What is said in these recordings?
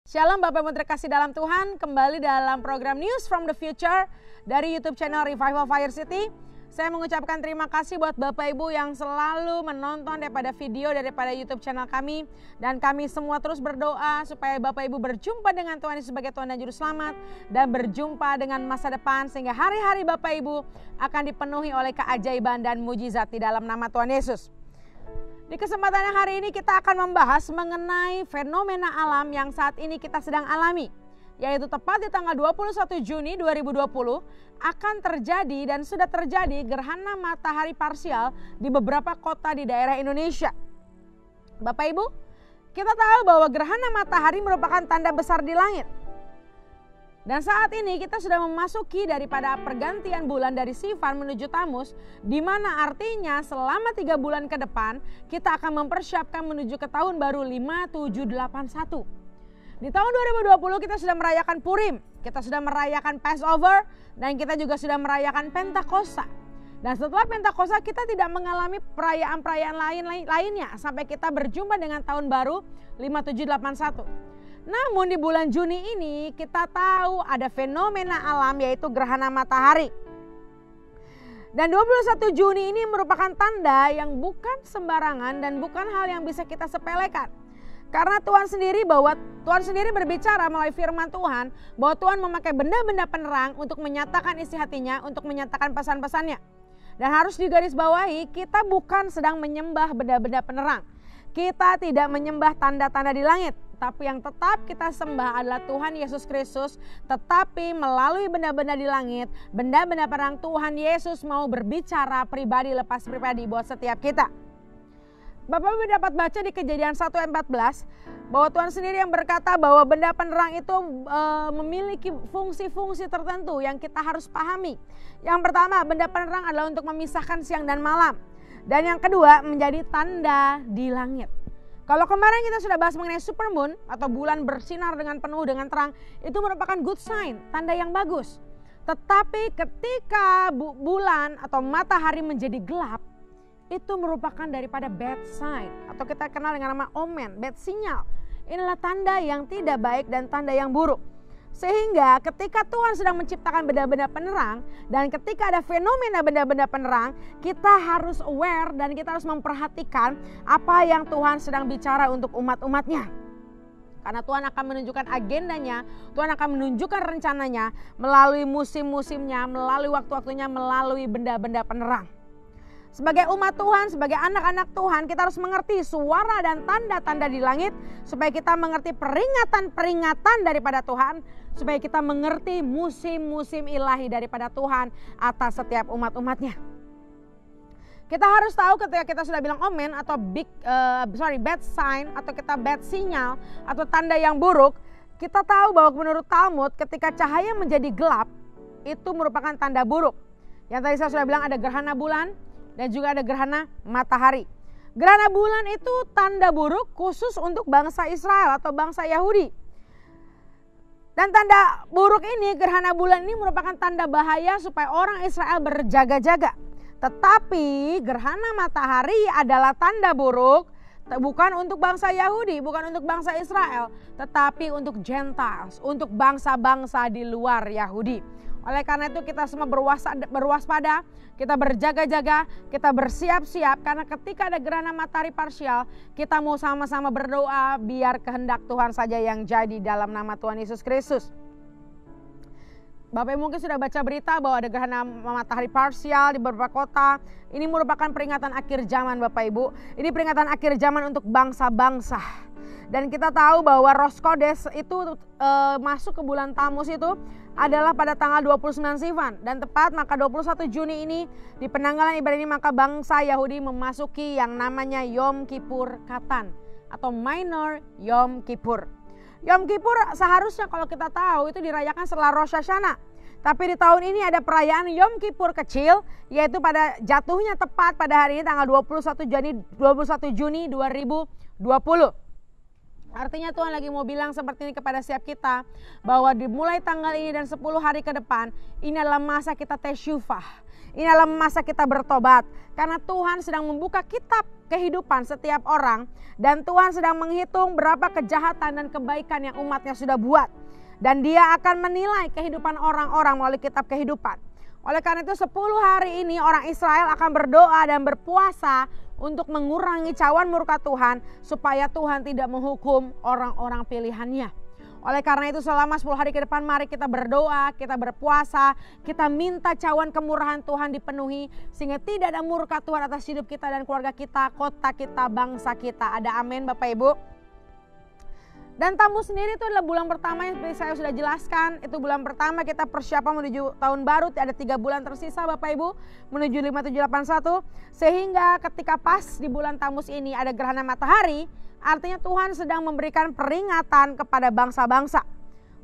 Shalom Bapak Ibu terkasih dalam Tuhan, kembali dalam program News from the Future dari YouTube channel Revival Fire City. Saya mengucapkan terima kasih buat Bapak Ibu yang selalu menonton daripada video daripada YouTube channel kami. Dan kami semua terus berdoa supaya Bapak Ibu berjumpa dengan Tuhan Yesus sebagai Tuhan dan Juru Selamat. Dan berjumpa dengan masa depan sehingga hari-hari Bapak Ibu akan dipenuhi oleh keajaiban dan mujizat di dalam nama Tuhan Yesus. Di kesempatan hari ini kita akan membahas mengenai fenomena alam yang saat ini kita sedang alami. Yaitu tepat di tanggal 21 Juni 2020 akan terjadi dan sudah terjadi gerhana matahari parsial di beberapa kota di daerah Indonesia. Bapak Ibu, kita tahu bahwa gerhana matahari merupakan tanda besar di langit. Dan saat ini kita sudah memasuki daripada pergantian bulan dari Sivan menuju Tamus, di mana artinya selama 3 bulan ke depan kita akan mempersiapkan menuju ke tahun baru 5781. Di tahun 2020 kita sudah merayakan Purim, kita sudah merayakan Passover, dan kita juga sudah merayakan Pentakosta. Dan setelah Pentakosta kita tidak mengalami perayaan-perayaan lainnya sampai kita berjumpa dengan tahun baru 5781. Namun di bulan Juni ini kita tahu ada fenomena alam yaitu gerhana matahari. Dan 21 Juni ini merupakan tanda yang bukan sembarangan dan bukan hal yang bisa kita sepelekan. Karena Tuhan sendiri berbicara melalui firman Tuhan bahwa Tuhan memakai benda-benda penerang untuk menyatakan isi hatinya, untuk menyatakan pesan-pesannya. Dan harus digarisbawahi, kita bukan sedang menyembah benda-benda penerang. Kita tidak menyembah tanda-tanda di langit. Tapi yang tetap kita sembah adalah Tuhan Yesus Kristus. Tetapi melalui benda-benda di langit, benda-benda perang, Tuhan Yesus mau berbicara pribadi lepas pribadi buat setiap kita. Bapak Ibu dapat baca di Kejadian 1 ayat 14 bahwa Tuhan sendiri yang berkata bahwa benda penerang itu memiliki fungsi-fungsi tertentu yang kita harus pahami. Yang pertama, benda penerang adalah untuk memisahkan siang dan malam. Dan yang kedua, menjadi tanda di langit. Kalau kemarin kita sudah bahas mengenai supermoon atau bulan bersinar dengan penuh dengan terang, itu merupakan good sign, tanda yang bagus. Tetapi ketika bulan atau matahari menjadi gelap, itu merupakan daripada bad sign atau kita kenal dengan nama omen, bad sinyal. Inilah tanda yang tidak baik dan tanda yang buruk. Sehingga ketika Tuhan sedang menciptakan benda-benda penerang dan ketika ada fenomena benda-benda penerang, kita harus aware dan kita harus memperhatikan apa yang Tuhan sedang bicara untuk umat-umatnya. Karena Tuhan akan menunjukkan agendanya, Tuhan akan menunjukkan rencananya melalui musim-musimnya, melalui waktu-waktunya, melalui benda-benda penerang. Sebagai umat Tuhan, sebagai anak-anak Tuhan, kita harus mengerti suara dan tanda-tanda di langit supaya kita mengerti peringatan-peringatan daripada Tuhan, supaya kita mengerti musim-musim ilahi daripada Tuhan atas setiap umat-umatnya. Kita harus tahu ketika kita sudah bilang omen atau bad sign atau kita bad sinyal atau tanda yang buruk, kita tahu bahwa menurut Talmud ketika cahaya menjadi gelap itu merupakan tanda buruk. Yang tadi saya sudah bilang ada gerhana bulan dan juga ada gerhana matahari. Gerhana bulan itu tanda buruk khusus untuk bangsa Israel atau bangsa Yahudi. Dan tanda buruk ini, gerhana bulan ini merupakan tanda bahaya supaya orang Israel berjaga-jaga. Tetapi gerhana matahari adalah tanda buruk bukan untuk bangsa Yahudi, bukan untuk bangsa Israel, tetapi untuk Gentiles, untuk bangsa-bangsa di luar Yahudi. Oleh karena itu kita semua berwaspada, kita berjaga-jaga, kita bersiap-siap karena ketika ada gerhana matahari parsial, kita mau sama-sama berdoa biar kehendak Tuhan saja yang jadi dalam nama Tuhan Yesus Kristus. Bapak Ibu mungkin sudah baca berita bahwa ada gerhana matahari parsial di beberapa kota. Ini merupakan peringatan akhir zaman Bapak Ibu. Ini peringatan akhir zaman untuk bangsa-bangsa. Dan kita tahu bahwa Rosh Kodesh itu masuk ke bulan Tamus itu adalah pada tanggal 29 Sivan. Dan tepat maka 21 Juni ini di penanggalan ibadah ini maka bangsa Yahudi memasuki yang namanya Yom Kippur Katan atau Minor Yom Kippur. Yom Kippur seharusnya kalau kita tahu itu dirayakan setelah Rosh Hashanah. Tapi di tahun ini ada perayaan Yom Kippur kecil yaitu pada jatuhnya tepat pada hari ini tanggal 21 Juni 2020. Artinya Tuhan lagi mau bilang seperti ini kepada setiap kita bahwa dimulai tanggal ini dan 10 hari ke depan ini adalah masa kita tesyufah. Ini adalah masa kita bertobat. Karena Tuhan sedang membuka kitab kehidupan setiap orang. Dan Tuhan sedang menghitung berapa kejahatan dan kebaikan yang umatnya sudah buat. Dan dia akan menilai kehidupan orang-orang melalui kitab kehidupan. Oleh karena itu 10 hari ini orang Israel akan berdoa dan berpuasa untuk mengurangi cawan murka Tuhan. Supaya Tuhan tidak menghukum orang-orang pilihannya. Oleh karena itu selama 10 hari ke depan mari kita berdoa, kita berpuasa, kita minta cawan kemurahan Tuhan dipenuhi. Sehingga tidak ada murka Tuhan atas hidup kita dan keluarga kita, kota kita, bangsa kita. Ada amin Bapak Ibu. Dan Tammuz sendiri itu adalah bulan pertama yang seperti saya sudah jelaskan. Itu bulan pertama kita persiapan menuju tahun baru. Ada 3 bulan tersisa Bapak Ibu menuju 5781. Sehingga ketika pas di bulan Tammuz ini ada gerhana matahari. Artinya Tuhan sedang memberikan peringatan kepada bangsa-bangsa.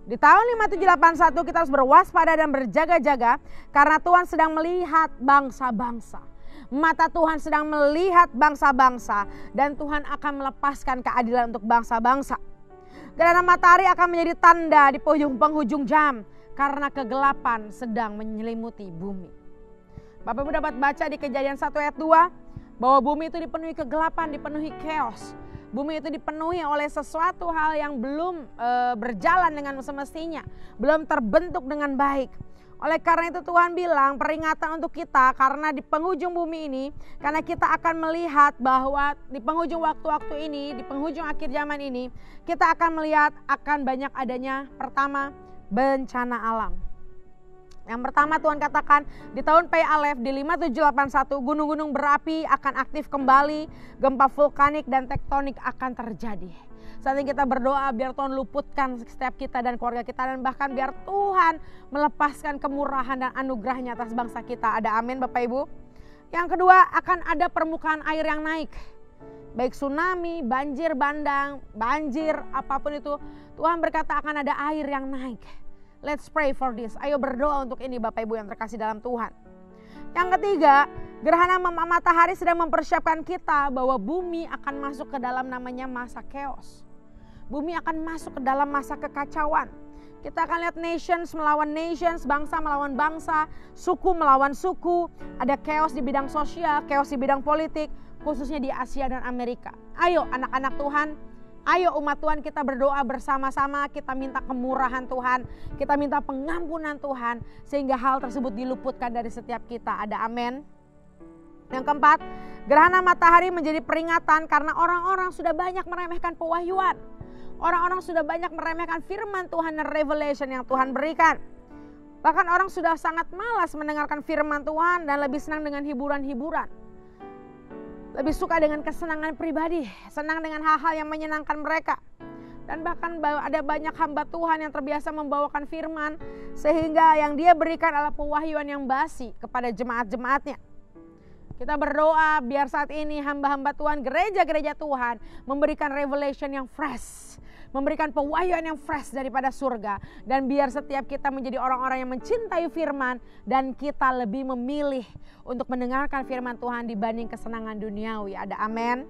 Di tahun 5781 kita harus berwaspada dan berjaga-jaga. Karena Tuhan sedang melihat bangsa-bangsa. Mata Tuhan sedang melihat bangsa-bangsa. Dan Tuhan akan melepaskan keadilan untuk bangsa-bangsa. Gerhana matahari akan menjadi tanda di penghujung jam. Karena kegelapan sedang menyelimuti bumi. Bapak Ibu dapat baca di Kejadian 1 ayat 2. Bahwa bumi itu dipenuhi kegelapan, dipenuhi chaos. Bumi itu dipenuhi oleh sesuatu hal yang belum berjalan dengan semestinya. Belum terbentuk dengan baik. Oleh karena itu Tuhan bilang peringatan untuk kita karena di penghujung bumi ini. Karena kita akan melihat bahwa di penghujung waktu-waktu ini, di penghujung akhir zaman ini. Kita akan melihat akan banyak adanya pertama bencana alam. Yang pertama Tuhan katakan di tahun Pi Alef di 5781 gunung-gunung berapi akan aktif kembali, gempa vulkanik dan tektonik akan terjadi. Saat ini kita berdoa biar Tuhan luputkan setiap kita dan keluarga kita dan bahkan biar Tuhan melepaskan kemurahan dan anugerahnya atas bangsa kita. Ada amin Bapak Ibu. Yang kedua akan ada permukaan air yang naik. Baik tsunami, banjir bandang, banjir apapun itu Tuhan berkata akan ada air yang naik. Let's pray for this. Ayo berdoa untuk ini Bapak Ibu yang terkasih dalam Tuhan. Yang ketiga, gerhana matahari sedang mempersiapkan kita bahwa bumi akan masuk ke dalam namanya masa chaos. Bumi akan masuk ke dalam masa kekacauan. Kita akan lihat nations melawan nations, bangsa melawan bangsa, suku melawan suku. Ada chaos di bidang sosial, chaos di bidang politik, khususnya di Asia dan Amerika. Ayo anak-anak Tuhan. Ayo umat Tuhan kita berdoa bersama-sama, kita minta kemurahan Tuhan, kita minta pengampunan Tuhan, sehingga hal tersebut diluputkan dari setiap kita. Ada amin. Yang keempat, gerhana matahari menjadi peringatan karena orang-orang sudah banyak meremehkan pewahyuan. Orang-orang sudah banyak meremehkan firman Tuhan dan revelation yang Tuhan berikan. Bahkan orang sudah sangat malas mendengarkan firman Tuhan dan lebih senang dengan hiburan-hiburan. Lebih suka dengan kesenangan pribadi, senang dengan hal-hal yang menyenangkan mereka. Dan bahkan ada banyak hamba Tuhan yang terbiasa membawakan firman, sehingga yang dia berikan adalah pewahyuan yang basi kepada jemaat-jemaatnya. Kita berdoa biar saat ini hamba-hamba Tuhan, gereja-gereja Tuhan memberikan revelation yang fresh. Memberikan pewahyuan yang fresh daripada surga. Dan biar setiap kita menjadi orang-orang yang mencintai firman. Dan kita lebih memilih untuk mendengarkan firman Tuhan dibanding kesenangan duniawi. Ada amin.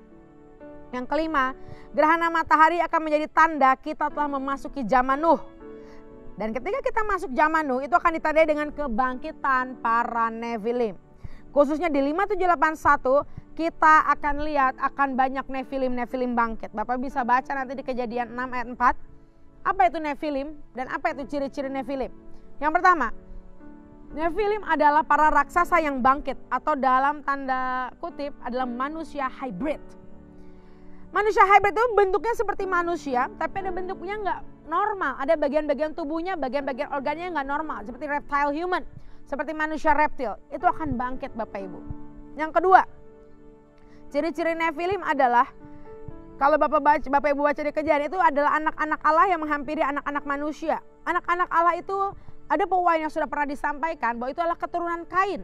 Yang kelima, gerhana matahari akan menjadi tanda kita telah memasuki zaman Nuh. Dan ketika kita masuk zaman Nuh itu akan ditandai dengan kebangkitan para Nefilim. Khususnya di 5781 kita akan lihat akan banyak Nefilim bangkit. Bapak bisa baca nanti di Kejadian 6 ayat 4. Apa itu Nefilim dan apa itu ciri-ciri Nefilim? Yang pertama, Nefilim adalah para raksasa yang bangkit atau dalam tanda kutip adalah manusia hybrid. Manusia hybrid itu bentuknya seperti manusia tapi ada bentuknya nggak normal. Ada bagian-bagian tubuhnya, bagian-bagian organnya nggak normal seperti reptile human. Seperti manusia reptil, itu akan bangkit Bapak Ibu. Yang kedua, ciri-ciri Nefilim adalah kalau Bapak Ibu baca di Kejadian itu adalah anak-anak Allah yang menghampiri anak-anak manusia. Anak-anak Allah itu ada pewahyuan yang sudah pernah disampaikan bahwa itu adalah keturunan Kain.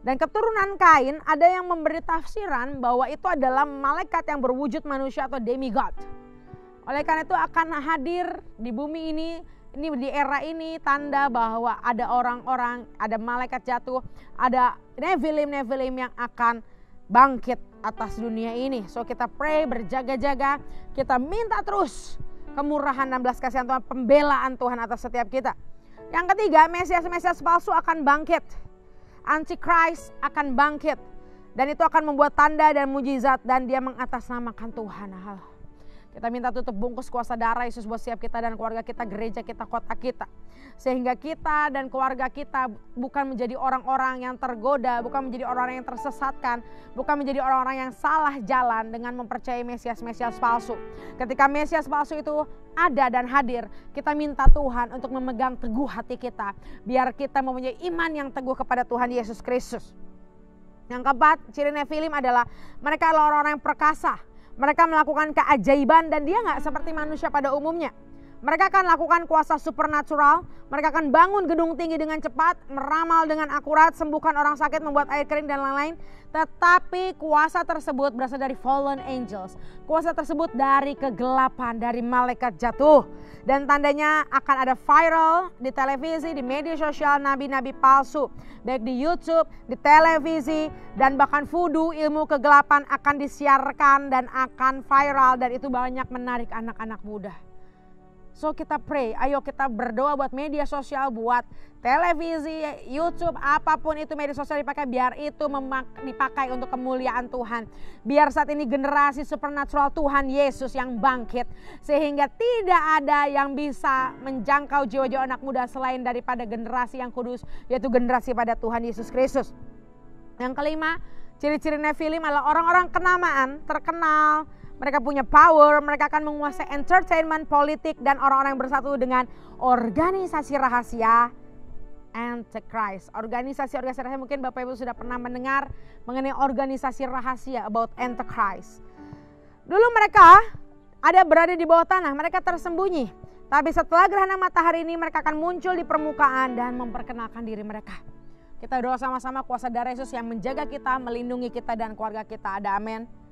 Dan keturunan Kain ada yang memberi tafsiran bahwa itu adalah malaikat yang berwujud manusia atau demigod. Oleh karena itu akan hadir di bumi ini di era ini tanda bahwa ada orang-orang, ada malaikat jatuh, ada Nefilim yang akan bangkit atas dunia ini. So kita pray, berjaga-jaga, kita minta terus kemurahan dan belas kasihan Tuhan, pembelaan Tuhan atas setiap kita. Yang ketiga, Mesias palsu akan bangkit. Antichrist akan bangkit. Dan itu akan membuat tanda dan mujizat dan dia mengatasnamakan Tuhan. Kita minta tutup bungkus kuasa darah Yesus buat setiap kita dan keluarga kita, gereja kita, kota kita. Sehingga kita dan keluarga kita bukan menjadi orang-orang yang tergoda, bukan menjadi orang-orang yang tersesatkan, bukan menjadi orang-orang yang salah jalan dengan mempercayai Mesias-Mesias palsu. Ketika Mesias palsu itu ada dan hadir, kita minta Tuhan untuk memegang teguh hati kita. Biar kita mempunyai iman yang teguh kepada Tuhan Yesus Kristus. Yang keempat, ciri Nefilim adalah mereka adalah orang-orang yang perkasa. Mereka melakukan keajaiban dan dia gak seperti manusia pada umumnya. Mereka akan lakukan kuasa supernatural. Mereka akan bangun gedung tinggi dengan cepat, meramal dengan akurat, sembuhkan orang sakit, membuat air kering dan lain-lain. Tetapi kuasa tersebut berasal dari fallen angels. Kuasa tersebut dari kegelapan, dari malaikat jatuh. Dan tandanya akan ada viral di televisi, di media sosial, nabi-nabi palsu. Baik di YouTube, di televisi, dan bahkan voodoo, ilmu kegelapan akan disiarkan dan akan viral. Dan itu banyak menarik anak-anak muda. So kita pray, ayo kita berdoa buat media sosial, buat televisi, YouTube, apapun itu media sosial dipakai, biar itu dipakai untuk kemuliaan Tuhan. Biar saat ini generasi supernatural Tuhan Yesus yang bangkit. Sehingga tidak ada yang bisa menjangkau jiwa-jiwa anak muda selain daripada generasi yang kudus, yaitu generasi pada Tuhan Yesus Kristus. Yang kelima, ciri-ciri Nefilim adalah orang-orang kenamaan, terkenal. Mereka punya power, mereka akan menguasai entertainment, politik, dan orang-orang yang bersatu dengan organisasi rahasia Antichrist. Organisasi rahasia, mungkin Bapak Ibu sudah pernah mendengar mengenai organisasi rahasia about Antichrist. Dulu mereka ada berada di bawah tanah, mereka tersembunyi. Tapi setelah gerhana matahari ini mereka akan muncul di permukaan dan memperkenalkan diri mereka. Kita doa sama-sama kuasa darah Yesus yang menjaga kita, melindungi kita dan keluarga kita. Ada amin.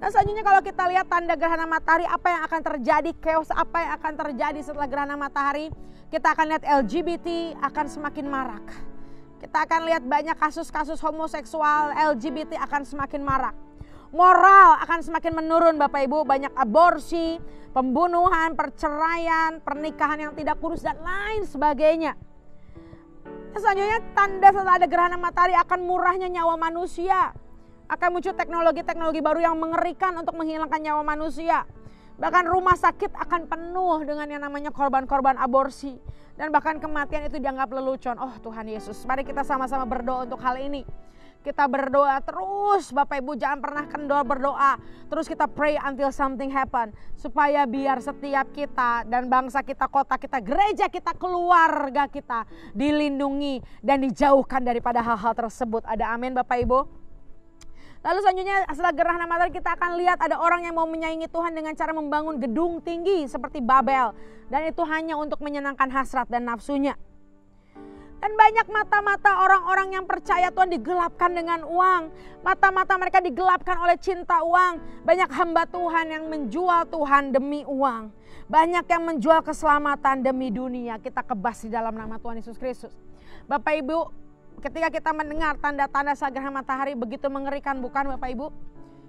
Dan selanjutnya kalau kita lihat tanda gerhana matahari, apa yang akan terjadi, chaos apa yang akan terjadi setelah gerhana matahari. Kita akan lihat LGBT akan semakin marak. Kita akan lihat banyak kasus-kasus homoseksual, LGBT akan semakin marak. Moral akan semakin menurun Bapak Ibu, banyak aborsi, pembunuhan, perceraian, pernikahan yang tidak kudus dan lain sebagainya. Dan selanjutnya tanda setelah ada gerhana matahari akan murahnya nyawa manusia. Akan muncul teknologi-teknologi baru yang mengerikan untuk menghilangkan nyawa manusia. Bahkan rumah sakit akan penuh dengan yang namanya korban-korban aborsi. Dan bahkan kematian itu dianggap lelucon. Oh Tuhan Yesus, mari kita sama-sama berdoa untuk hal ini. Kita berdoa terus, Bapak Ibu jangan pernah kendor berdoa. Terus kita pray until something happen. Supaya biar setiap kita dan bangsa kita, kota kita, gereja kita, keluarga kita dilindungi dan dijauhkan daripada hal-hal tersebut. Ada amin Bapak Ibu. Lalu selanjutnya setelah gerhana matahari kita akan lihat ada orang yang mau menyaingi Tuhan dengan cara membangun gedung tinggi seperti Babel. Dan itu hanya untuk menyenangkan hasrat dan nafsunya. Dan banyak mata-mata orang-orang yang percaya Tuhan digelapkan dengan uang. Mata-mata mereka digelapkan oleh cinta uang. Banyak hamba Tuhan yang menjual Tuhan demi uang. Banyak yang menjual keselamatan demi dunia. Kita kebas di dalam nama Tuhan Yesus Kristus. Bapak Ibu, ketika kita mendengar tanda-tanda saat gerhana matahari begitu mengerikan, bukan Bapak Ibu?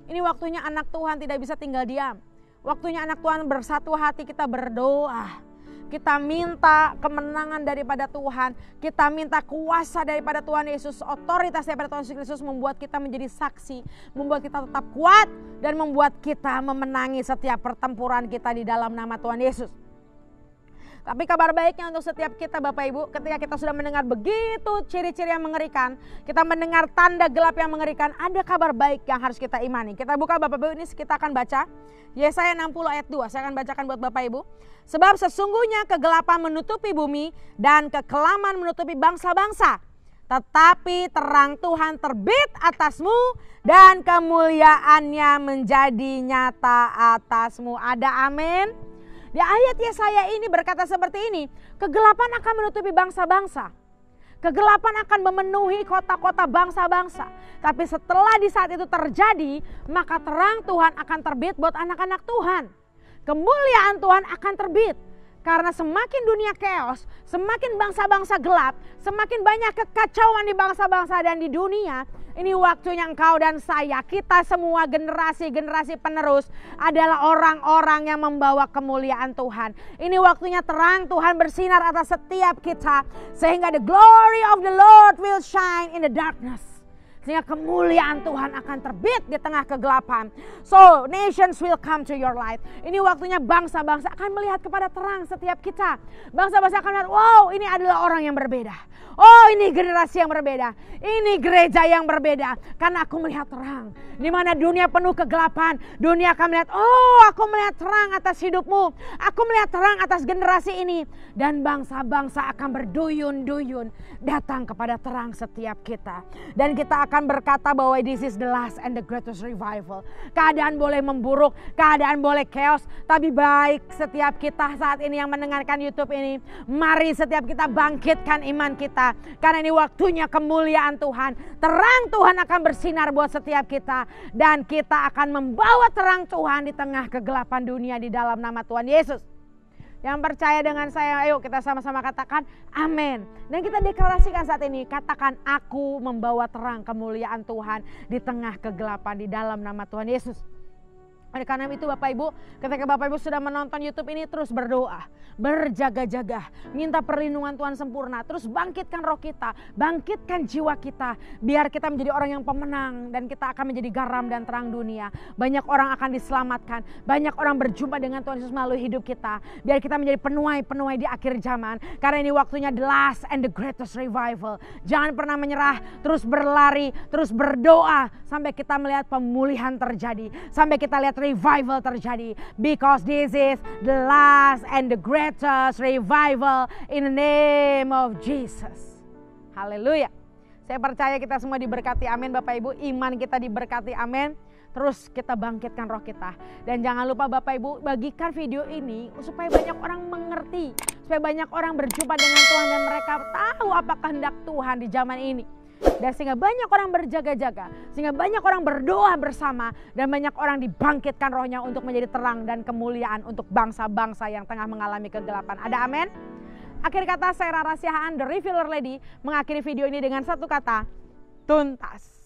Ini waktunya anak Tuhan tidak bisa tinggal diam. Waktunya anak Tuhan bersatu hati, kita berdoa. Kita minta kemenangan daripada Tuhan. Kita minta kuasa daripada Tuhan Yesus. Otoritas daripada Tuhan Yesus Kristus membuat kita menjadi saksi. Membuat kita tetap kuat dan membuat kita memenangi setiap pertempuran kita di dalam nama Tuhan Yesus. Tapi kabar baiknya untuk setiap kita Bapak Ibu, ketika kita sudah mendengar begitu ciri-ciri yang mengerikan, kita mendengar tanda gelap yang mengerikan, ada kabar baik yang harus kita imani. Kita buka Bapak Ibu, ini kita akan baca Yesaya 60 ayat 2. Saya akan bacakan buat Bapak Ibu. Sebab sesungguhnya kegelapan menutupi bumi dan kekelaman menutupi bangsa-bangsa. Tetapi terang Tuhan terbit atasmu dan kemuliaannya menjadi nyata atasmu. Ada amin. Di ayat Yesaya ini berkata seperti ini, kegelapan akan menutupi bangsa-bangsa. Kegelapan akan memenuhi kota-kota bangsa-bangsa. Tapi setelah di saat itu terjadi, maka terang Tuhan akan terbit buat anak-anak Tuhan. Kemuliaan Tuhan akan terbit. Karena semakin dunia chaos, semakin bangsa-bangsa gelap, semakin banyak kekacauan di bangsa-bangsa dan di dunia. Ini waktunya engkau dan saya, kita semua generasi-generasi penerus adalah orang-orang yang membawa kemuliaan Tuhan. Ini waktunya terang Tuhan bersinar atas setiap kita. Sehingga the glory of the Lord Lord will shine in the darkness. Sehingga kemuliaan Tuhan akan terbit di tengah kegelapan. So, nations will come to your light. Ini waktunya bangsa-bangsa akan melihat kepada terang setiap kita. Bangsa-bangsa akan melihat, wow, ini adalah orang yang berbeda. Oh, ini generasi yang berbeda. Ini gereja yang berbeda. Karena aku melihat terang. Di mana dunia penuh kegelapan, dunia akan melihat, oh, aku melihat terang atas hidupmu. Aku melihat terang atas generasi ini. Dan bangsa-bangsa akan berduyun-duyun datang kepada terang setiap kita. Dan kita akan berkata bahwa this is the last and the greatest revival. Keadaan boleh memburuk, keadaan boleh chaos, tapi baik setiap kita saat ini yang mendengarkan YouTube ini, mari setiap kita bangkitkan iman kita. Karena ini waktunya kemuliaan Tuhan. Terang Tuhan akan bersinar buat setiap kita. Dan kita akan membawa terang Tuhan di tengah kegelapan dunia di dalam nama Tuhan Yesus. Yang percaya dengan saya, ayo kita sama-sama katakan amin. Dan kita deklarasikan saat ini, katakan aku membawa terang kemuliaan Tuhan di tengah kegelapan di dalam nama Tuhan Yesus. Oleh karena itu Bapak Ibu, ketika Bapak Ibu sudah menonton YouTube ini, terus berdoa, berjaga-jaga, minta perlindungan Tuhan sempurna, terus bangkitkan roh kita, bangkitkan jiwa kita, biar kita menjadi orang yang pemenang dan kita akan menjadi garam dan terang dunia. Banyak orang akan diselamatkan, banyak orang berjumpa dengan Tuhan Yesus melalui hidup kita, biar kita menjadi penuai-penuai di akhir zaman. Karena ini waktunya the last and the greatest revival. Jangan pernah menyerah, terus berlari, terus berdoa sampai kita melihat pemulihan terjadi, sampai kita lihat revival terjadi, because this is the last and the greatest revival in the name of Jesus. Haleluya. Saya percaya kita semua diberkati, amin Bapak Ibu. Iman kita diberkati, amin. Terus kita bangkitkan roh kita. Dan jangan lupa Bapak Ibu, bagikan video ini supaya banyak orang mengerti, supaya banyak orang berjumpa dengan Tuhan dan mereka tahu apa kehendak Tuhan di zaman ini. Dan sehingga banyak orang berjaga-jaga, sehingga banyak orang berdoa bersama, dan banyak orang dibangkitkan rohnya untuk menjadi terang dan kemuliaan untuk bangsa-bangsa yang tengah mengalami kegelapan. Ada amin? Akhir kata, saya Rara Siahaan, The Revealer Lady, mengakhiri video ini dengan satu kata, tuntas.